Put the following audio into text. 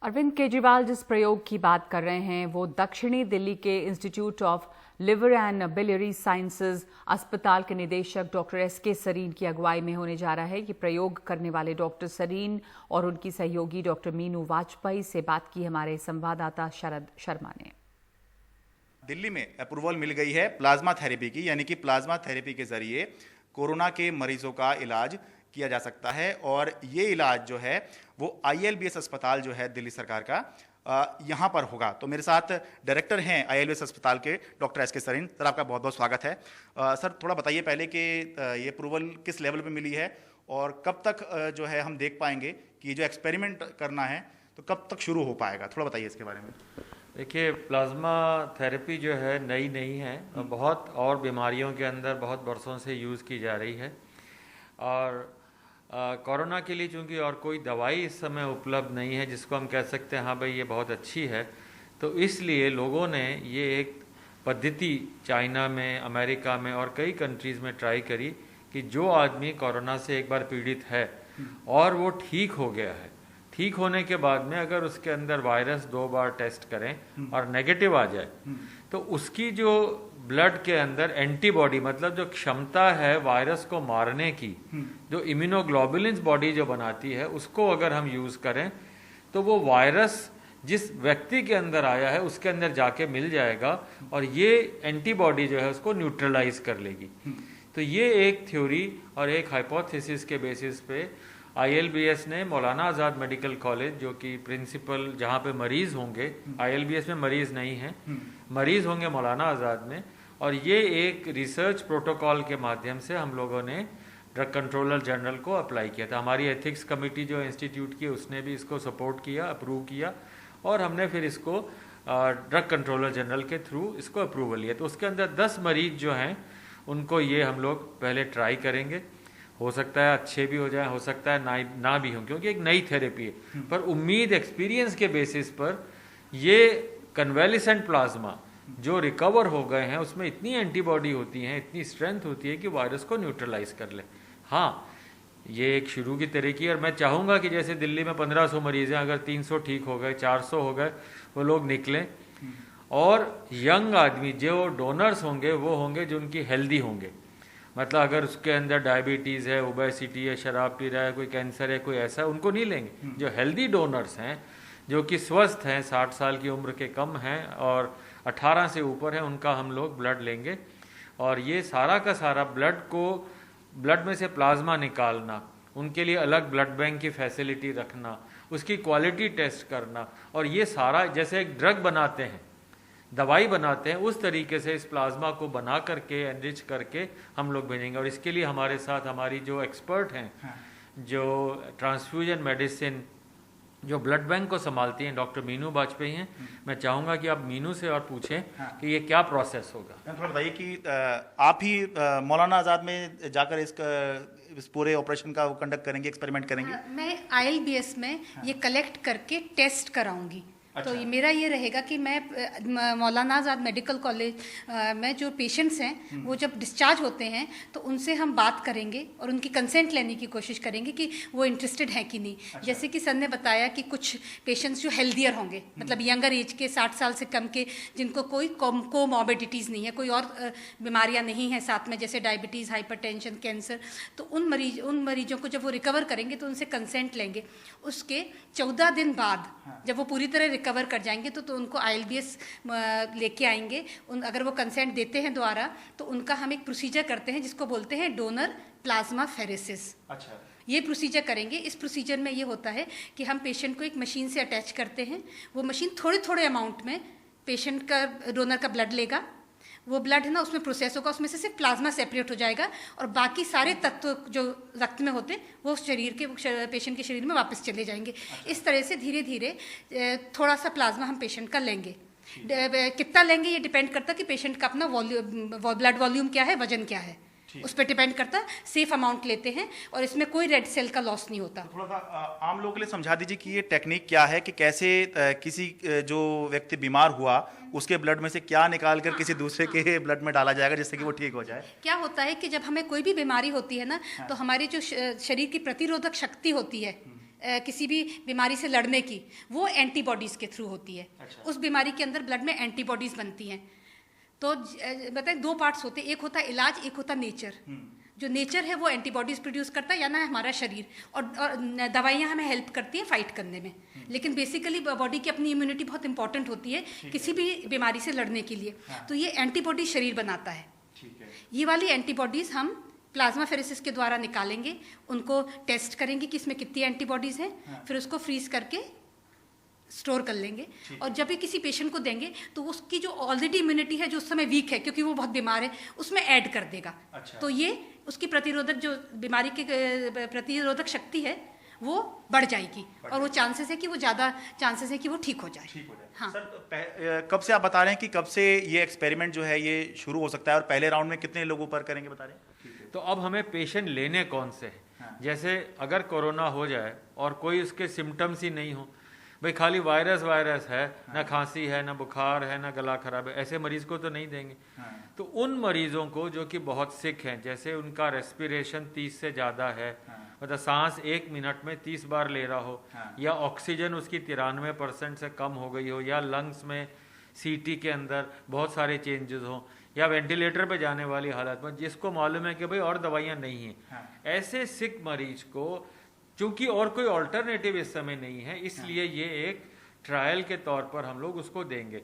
अरविंद केजरीवाल जिस प्रयोग की बात कर रहे हैं वो दक्षिणी दिल्ली के institute of liver and biliary sciences अस्पताल के निदेशक डॉक्टर एस.के. सरीन की अगुवाई में होने जा रहा है। ये प्रयोग करने वाले डॉक्टर सरीन और उनकी सहयोगी डॉक्टर मीनू वाजपेयी से बात की हमारे संवाददाता शरद शर्मा ने। दिल्ली में अप्रूवल मिल गई है प्लाज्मा थेरेपी की, यानी कि प्लाज्मा थेरेपी के जरिए कोरोना के मरीजों का इलाज किया जा सकता है। और ये इलाज जो है वो ILBS अस्पताल जो है दिल्ली सरकार का यहाँ पर होगा। तो मेरे साथ डायरेक्टर हैं ILBS अस्पताल के डॉक्टर एस.के. सरीन। सर, आपका बहुत बहुत स्वागत है। सर, थोड़ा बताइए पहले कि ये अप्रूवल किस लेवल पे मिली है और कब तक जो है हम देख पाएंगे कि जो एक्सपेरिमेंट करना है तो कब तक शुरू हो पाएगा, थोड़ा बताइए इसके बारे में। देखिए, प्लाज्मा थेरेपी जो है नई नहीं है, बहुत और बीमारियों के अंदर बहुत बरसों से यूज़ की जा रही है। और कोरोना के लिए चूँकि और कोई दवाई इस समय उपलब्ध नहीं है जिसको हम कह सकते हैं हाँ भाई ये बहुत अच्छी है, तो इसलिए लोगों ने ये एक पद्धति चाइना में, अमेरिका में और कई कंट्रीज़ में ट्राई करी कि जो आदमी कोरोना से एक बार पीड़ित है और वो ठीक हो गया है, ठीक होने के बाद में अगर उसके अंदर वायरस 2 बार टेस्ट करें और नेगेटिव आ जाए तो उसकी जो ब्लड के अंदर एंटीबॉडी, मतलब जो क्षमता है वायरस को मारने की, जो इम्यूनोग्लोबुलिन्स बॉडी जो बनाती है, उसको अगर हम यूज़ करें तो वो वायरस जिस व्यक्ति के अंदर आया है उसके अंदर जाके मिल जाएगा और ये एंटीबॉडी जो है उसको न्यूट्रलाइज कर लेगी। तो ये एक थ्योरी और एक हाइपोथेसिस के बेसिस पे ILBS ने मौलाना आज़ाद मेडिकल कॉलेज, जो कि प्रिंसिपल जहाँ पे मरीज़ होंगे, ILBS में मरीज़ नहीं हैं, मरीज़ होंगे मौलाना आज़ाद में, और ये एक रिसर्च प्रोटोकॉल के माध्यम से हम लोगों ने ड्रग कंट्रोलर जनरल को अप्लाई किया था। हमारी एथिक्स कमेटी जो इंस्टीट्यूट की उसने भी इसको सपोर्ट किया, अप्रूव किया, और हमने फिर इसको ड्रग कंट्रोलर जनरल के थ्रू इसको अप्रूवल लिया। तो उसके अंदर 10 मरीज जो हैं उनको ये हम लोग पहले ट्राई करेंगे। हो सकता है अच्छे भी हो जाए, हो सकता है ना भी हो, क्योंकि एक नई थेरेपी है। पर उम्मीद एक्सपीरियंस के बेसिस पर ये कन्वेलिसेंट प्लाज्मा जो रिकवर हो गए हैं उसमें इतनी एंटीबॉडी होती हैं, इतनी स्ट्रेंथ होती है कि वायरस को न्यूट्रलाइज कर ले। हाँ, ये एक शुरू की तरीके है और मैं चाहूँगा कि जैसे दिल्ली में 1500 मरीज़ हैं, अगर 300 ठीक हो गए, 400 हो गए, वो लोग निकलें और यंग आदमी जो डोनर्स होंगे वो होंगे जो उनकी हेल्दी होंगे। मतलब अगर उसके अंदर डायबिटीज़ है, ओबेसिटी है, शराब पी रहा है, कोई कैंसर है, कोई ऐसा, उनको नहीं लेंगे। जो हेल्दी डोनर्स हैं, जो कि स्वस्थ हैं, 60 साल की उम्र के कम हैं और 18 से ऊपर हैं, उनका हम लोग ब्लड लेंगे। और ये सारा का सारा ब्लड में से प्लाज्मा निकालना, उनके लिए अलग ब्लड बैंक की फैसिलिटी रखना, उसकी क्वालिटी टेस्ट करना, और ये सारा जैसे एक ड्रग बनाते हैं, दवाई बनाते हैं, उस तरीके से इस प्लाज्मा को बना करके एनरिच करके हम लोग भेजेंगे। और इसके लिए हमारे साथ हमारी जो एक्सपर्ट हैं, जो ट्रांसफ्यूजन मेडिसिन, जो ब्लड बैंक को संभालती हैं, डॉक्टर मीनू वाजपेयी हैं। मैं चाहूँगा कि आप मीनू से और पूछें कि ये क्या प्रोसेस होगा। थोड़ा बताइए कि आप ही मौलाना आज़ाद में जाकर इस पूरे ऑपरेशन का कंडक्ट करेंगे, एक्सपेरिमेंट करेंगे? मैं ILBS में ये कलेक्ट करके टेस्ट कराऊंगी। तो मेरा ये रहेगा कि मैं मौलाना आज़ाद मेडिकल कॉलेज में जो पेशेंट्स हैं वो जब डिस्चार्ज होते हैं तो उनसे हम बात करेंगे और उनकी कंसेंट लेने की कोशिश करेंगे कि वो इंटरेस्टेड हैं कि नहीं। जैसे कि सर ने बताया कि कुछ पेशेंट्स जो हेल्दियर होंगे, मतलब यंगर एज के, 60 साल से कम के, जिनको कोई कोमॉर्बिडिटीज़ नहीं है, कोई और बीमारियाँ नहीं हैं साथ में, जैसे डायबिटीज़, हाइपरटेंशन, कैंसर, तो उन मरीजों को जब वो रिकवर करेंगे तो उनसे कंसेंट लेंगे। उसके 14 दिन बाद जब वो पूरी तरह रिकवर कर जाएंगे तो उनको ILBS लेके आएंगे। अगर वो कंसेंट देते हैं दोबारा तो उनका हम एक प्रोसीजर करते हैं जिसको बोलते हैं डोनर प्लाज्मा फेरेसिस। अच्छा, ये प्रोसीजर करेंगे। इस प्रोसीजर में ये होता है कि हम पेशेंट को एक मशीन से अटैच करते हैं। वो मशीन थोड़े अमाउंट में पेशेंट का, डोनर का ब्लड लेगा। वो ब्लड है ना, उसमें प्रोसेस होगा, उसमें से सिर्फ प्लाज्मा सेपरेट हो जाएगा और बाकी सारे तत्व जो रक्त में होते वो पेशेंट के शरीर में वापस चले जाएंगे। इस तरह से धीरे धीरे थोड़ा सा प्लाज्मा हम पेशेंट का लेंगे। कितना लेंगे ये डिपेंड करता है कि पेशेंट का अपना ब्लड वॉल्यूम क्या है, वजन क्या है, उस पर डिपेंड करता। सेफ अमाउंट लेते हैं और इसमें कोई रेड सेल का लॉस नहीं होता। तो थोड़ा सा आम लोगों के लिए समझा दीजिए कि ये टेक्निक क्या है, कि कैसे किसी जो व्यक्ति बीमार हुआ उसके ब्लड में से क्या निकाल कर किसी दूसरे के ब्लड में डाला जाएगा जिससे कि वो ठीक हो जाए। क्या होता है कि जब हमें कोई भी बीमारी होती है ना, तो हमारी जो शरीर की प्रतिरोधक शक्ति होती है, किसी भी बीमारी से लड़ने की, वो एंटीबॉडीज़ के थ्रू होती है। उस बीमारी के अंदर ब्लड में एंटीबॉडीज़ बनती हैं। तो बताएं, दो पार्ट्स होते हैं, एक होता है इलाज, एक होता नेचर। जो नेचर है वो एंटीबॉडीज़ प्रोड्यूस करता है, या ना हमारा शरीर, और दवाइयाँ हमें हेल्प करती हैं फाइट करने में। लेकिन बेसिकली बॉडी की अपनी इम्यूनिटी बहुत इंपॉर्टेंट होती है किसी भी बीमारी से लड़ने के लिए। तो ये एंटीबॉडी शरीर बनाता है। ये वाली एंटीबॉडीज़ हम प्लाज्माफेरेसिस के द्वारा निकालेंगे, उनको टेस्ट करेंगे कि इसमें कितनी एंटीबॉडीज़ हैं, फिर उसको फ्रीज करके स्टोर कर लेंगे, और जब भी किसी पेशेंट को देंगे तो उसकी जो ऑलरेडी इम्यूनिटी है, जो उस समय वीक है क्योंकि वो बहुत बीमार है, उसमें ऐड कर देगा। तो ये उसकी प्रतिरोधक, जो बीमारी की प्रतिरोधक शक्ति है वो बढ़ जाएगी, और वो चांसेस है कि वो ज़्यादा चांसेस है कि वो ठीक हो जाए। हाँ सर, तो कब से आप बता रहे हैं कि कब से ये एक्सपेरिमेंट जो है ये शुरू हो सकता है, और पहले राउंड में कितने लोगों पर करेंगे, बता रहे हैं? तो अब हमें पेशेंट लेने कौन से हैं? जैसे अगर कोरोना हो जाए और कोई उसके सिम्टम्स ही नहीं हो, भाई खाली वायरस है, ना खांसी है, ना बुखार है, ना गला खराब है, ऐसे मरीज को तो नहीं देंगे। तो उन मरीजों को जो कि बहुत सिक हैं, जैसे उनका रेस्पिरेशन 30 से ज़्यादा है, मतलब सांस 1 मिनट में 30 बार ले रहा हो, या ऑक्सीजन उसकी 93% से कम हो गई हो, या लंग्स में सीटी के अंदर बहुत सारे चेंजेस हों, या वेंटिलेटर पे जाने वाली हालत में, जिसको मालूम है कि भाई और दवाइयाँ नहीं हैं, ऐसे सिक मरीज को, चूंकि और कोई ऑल्टरनेटिव इस समय नहीं है, इसलिए ये एक ट्रायल के तौर पर हम लोग उसको देंगे।